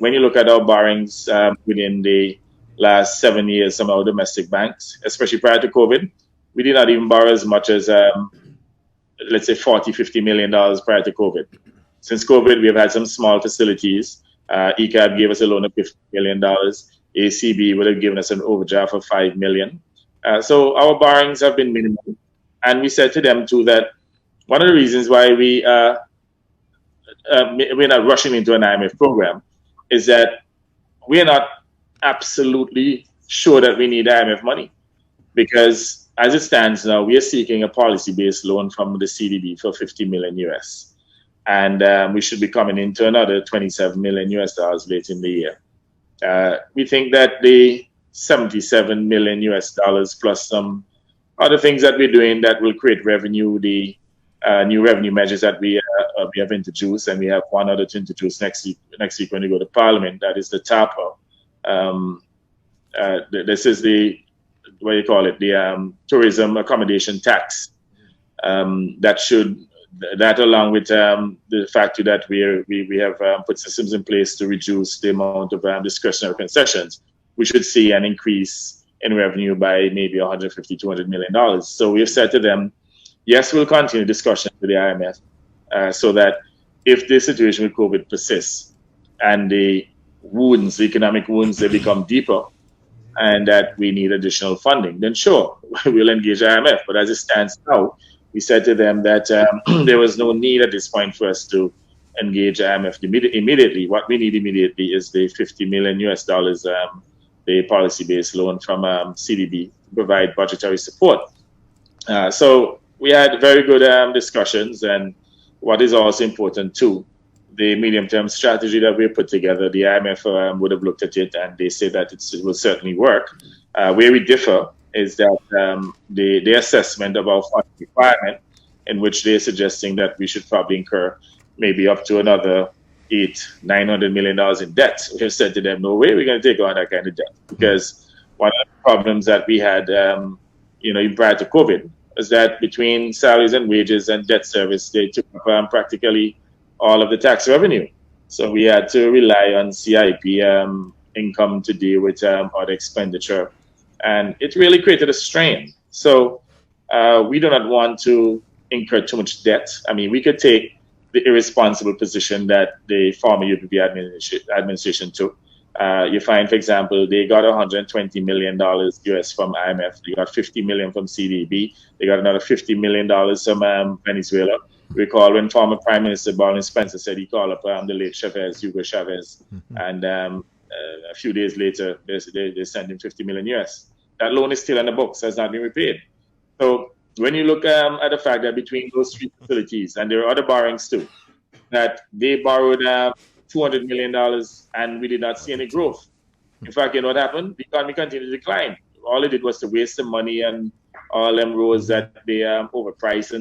when you look at our borrowings within the last 7 years from our domestic banks, especially prior to COVID, we did not even borrow as much as, let's say, $40-50 million prior to COVID. Since COVID, we've had some small facilities. ECAB gave us a loan of $50 million. ACB would have given us an overdraft of $5 million. So our borrowings have been minimal. And we said to them, too, that one of the reasons why we're not rushing into an IMF program is that we're not absolutely sure that we need IMF money. Because as it stands now, we are seeking a policy-based loan from the CDB for $50 million US. And we should be coming into another $27 million US late in the year. We think that the $77 million US plus some other things that we're doing that will create revenue, the new revenue measures that we have introduced, and we have one other to introduce next week when we go to Parliament. That is the TAPA. This is the, what do you call it, the tourism accommodation tax. That along with the fact that we have put systems in place to reduce the amount of discretionary concessions, we should see an increase in revenue by maybe $150-200 million. So we have said to them, yes, we'll continue discussion with the IMF so that if the situation with COVID persists and the economic wounds, they become deeper and that we need additional funding, then sure, we'll engage IMF. But as it stands now, we said to them that there was no need at this point for us to engage IMF immediately. What we need immediately is the $50 million US, the policy-based loan from CDB to provide budgetary support. So we had very good discussions, and what is also important too, the medium-term strategy that we put together, the IMF would have looked at it and they say that it will certainly work. Where we differ is that the assessment of our funding requirement, in which they're suggesting that we should probably incur maybe up to another $900 million in debt. We have said to them, no way we're going to take on that kind of debt, because one of the problems that we had, even prior to COVID, is that between salaries and wages and debt service, they took up practically all of the tax revenue. So we had to rely on CIP income to deal with other expenditure. And it really created a strain. So we do not want to incur too much debt. I mean, we could take the irresponsible position that the former UPP administration took. You find, for example, they got $120 million US from IMF. They got $50 million from CDB. They got another $50 million from Venezuela. Recall when former Prime Minister Barney Spencer said he called up the late Hugo Chavez, and a few days later they sent him $50 million US. That loan is still on the books, has not been repaid. So when you look at the fact that between those three facilities, and there are other borrowings too, that they borrowed $200 million and we did not see any growth. In fact, you know what happened? The economy continued to decline. All it did was to waste the money and all them roads that they overpriced and